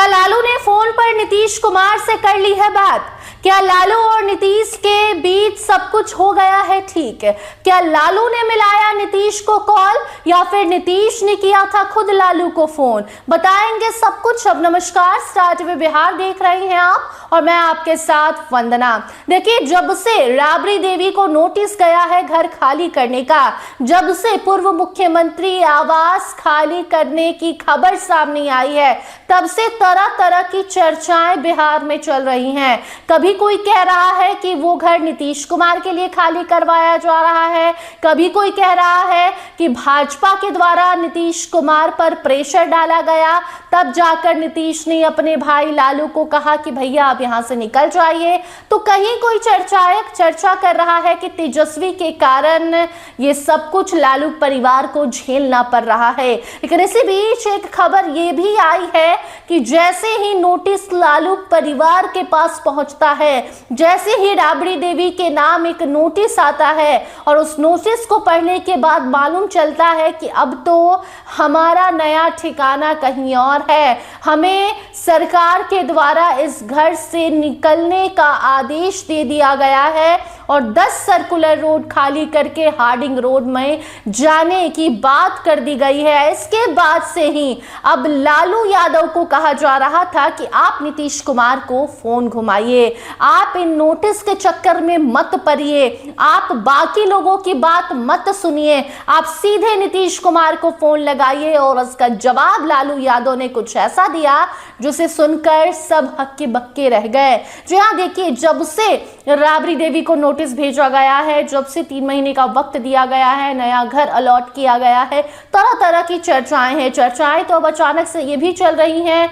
क्या लालू ने फोन पर नीतीश कुमार से कर ली है बात? क्या लालू और नीतीश के बीच सब कुछ हो गया है ठीक? क्या लालू ने मिलाया नीतीश को कॉल या फिर नीतीश ने किया था खुद लालू को फोन? बताएंगे सब कुछ। अब नमस्कार, स्टार टीवी बिहार देख रही हैं आप और मैं आपके साथ वंदना। देखिए, जब से राबड़ी देवी को नोटिस गया है घर खाली करने का, जब से पूर्व मुख्यमंत्री आवास खाली करने की खबर सामने आई है, तब से तरह तरह की चर्चाएं बिहार में चल रही हैं। कभी कोई कह रहा है कि वो घर नीतीश कुमार के लिए खाली करवाया जा रहा है, कभी कोई कह रहा है कि भाजपा के द्वारा नीतीश कुमार पर प्रेशर डाला गया, तब जाकर नीतीश ने अपने भाई लालू को कहा कि भैया आप यहां से निकल जाइए। तो कहीं कोई चर्चा कर रहा है कि तेजस्वी के कारण ये सब कुछ लालू परिवार को झेलना पड़ रहा है। लेकिन इसी बीच एक खबर ये भी आई है कि जैसे ही नोटिस लालू परिवार के पास पहुंचता है, जैसे ही राबड़ी देवी के नाम एक नोटिस आता है और उस नोटिस को पढ़ने के बाद मालूम चलता है कि अब तो हमारा नया ठिकाना कहीं और है, हमें सरकार के द्वारा इस घर से निकलने का आदेश दे दिया गया है और 10 सर्कुलर रोड खाली करके हार्डिंग रोड में जाने की बात कर दी गई है। इसके बाद से ही अब लालू यादव को कहा जा रहा था कि आप नीतीश कुमार को फोन घुमाइए, आप इन नोटिस के चक्कर में मत पड़िए, आप बाकी लोगों की बात मत सुनिए, आप सीधे नीतीश कुमार को फोन लगाइए। और उसका जवाब लालू यादव ने कुछ ऐसा दिया जिसे सुनकर सब हक्के बक्के रह गए। जी हाँ, देखिए, जब से राबड़ी देवी को नोटिस भेजा गया है, जब से 3 महीने का वक्त दिया गया है, नया घर अलॉट किया गया है, तरह तरह की चर्चाएं हैं। चर्चाएं तो अब अचानक से ये भी चल रही हैं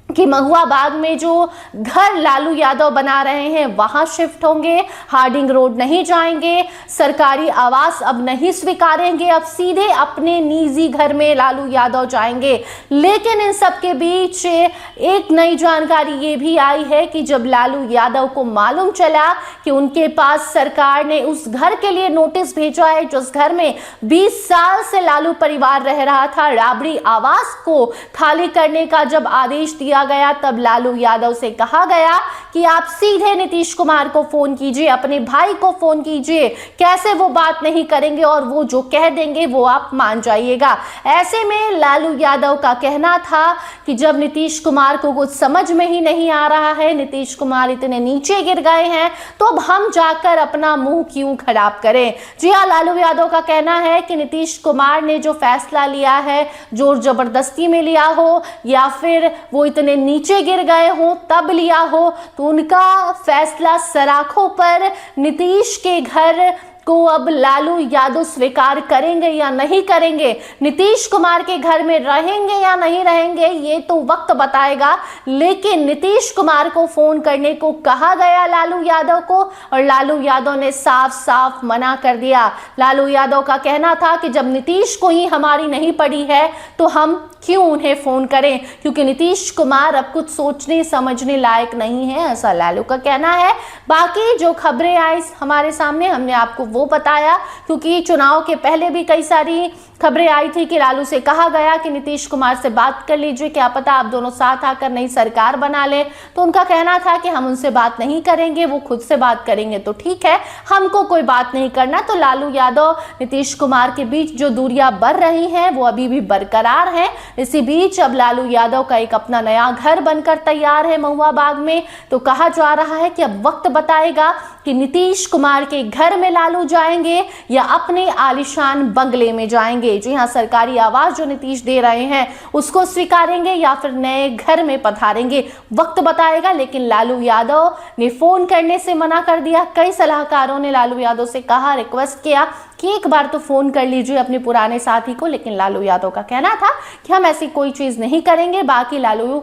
कि महुआ बाग में जो घर लालू यादव बना रहे हैं वहां शिफ्ट होंगे, हार्डिंग रोड नहीं जाएंगे, सरकारी आवास अब नहीं स्वीकारेंगे, अब सीधे अपने निजी घर में लालू यादव जाएंगे। लेकिन इन सब के बीच एक नई जानकारी ये भी आई है कि जब लालू यादव को मालूम चला कि उनके पास सरकार ने उस घर के लिए नोटिस भेजा है जिस घर में 20 साल से लालू परिवार रह रहा था, राबड़ी आवास को खाली करने का जब आदेश दिया गया, तब लालू यादव से कहा गया कि आप सीधे नीतीश कुमार को फोन कीजिए, अपने भाई को फोन कीजिए, कैसे वो बात नहीं करेंगे और वो जो कह देंगे वो आप मान जाइएगा। ऐसे में लालू यादव का कहना था कि जब नीतीश कुमार को कुछ समझ में ही नहीं आ रहा है, नीतीश कुमार इतने नीचे गिर गए हैं, तो अब हम जाकर अपना मुंह क्यों खराब करें। जी हाँ, लालू यादव का कहना है कि नीतीश कुमार ने जो फैसला लिया है, जोर जबरदस्ती में लिया हो या फिर वो इतने नीचे गिर गए हो तब लिया हो, तो उनका फैसला सराखों पर नीतीश के घर को अब लालू यादव स्वीकार करेंगे या नहीं करेंगे, नीतीश कुमार के घर में रहेंगे या नहीं रहेंगे, ये तो वक्त बताएगा। लेकिन नीतीश कुमार को फोन करने को कहा गया लालू यादव को और लालू यादव ने साफ साफ मना कर दिया। लालू यादव का कहना था कि जब नीतीश को ही हमारी नहीं पड़ी है तो हम क्यों उन्हें फोन करें, क्योंकि नीतीश कुमार अब कुछ सोचने समझने लायक नहीं है, ऐसा लालू का कहना है। बाकी जो खबरें आई हमारे सामने हमने आपको वो बताया, क्योंकि चुनाव के पहले भी कई सारी खबरें आई थी कि लालू से कहा गया कि नीतीश कुमार से बात कर लीजिए, क्या पता आप दोनों साथ आकर नई सरकार बना लें। तो उनका कहना था कि हम उनसे बात नहीं करेंगे, वो खुद से बात करेंगे तो ठीक है, हमको कोई बात नहीं करना। तो लालू यादव नीतीश कुमार के बीच जो दूरियां बढ़ रही हैं वो अभी भी बरकरार हैं। इसी बीच अब लालू यादव का एक अपना नया घर बनकर तैयार है महुआ बाग में। तो कहा जा रहा है कि अब वक्त बताएगा कि नीतीश कुमार के घर में लालू जाएंगे या अपने आलीशान बंगले में जाएंगे। जी हाँ, सरकारी आवास जो नीतीश दे रहे हैं उसको स्वीकारेंगे या फिर नए घर में पधारेंगे, वक्त बताएगा। लेकिन लालू यादव ने फोन करने से मना कर दिया। कई सलाहकारों ने लालू यादव से कहा, रिक्वेस्ट किया कि एक बार तो फोन कर लीजिए अपने पुराने साथी को, लेकिन लालू यादव का कहना था कि हम ऐसी कोई चीज नहीं करेंगे। बाकी लालू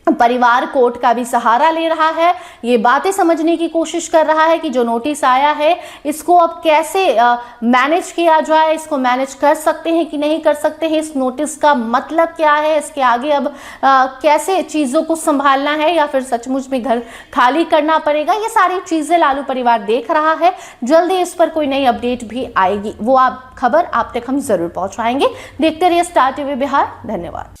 परिवार कोर्ट का भी सहारा ले रहा है, ये बातें समझने की कोशिश कर रहा है कि जो नोटिस आया है इसको अब कैसे मैनेज किया जाए, इसको मैनेज कर सकते हैं कि नहीं कर सकते हैं, इस नोटिस का मतलब क्या है, इसके आगे अब कैसे चीज़ों को संभालना है या फिर सचमुच में घर खाली करना पड़ेगा, ये सारी चीज़ें लालू परिवार देख रहा है। जल्दी इस पर कोई नई अपडेट भी आएगी, वो खबर आप तक हम जरूर पहुंचाएंगे। देखते रहिए स्टार टीवी बिहार। धन्यवाद।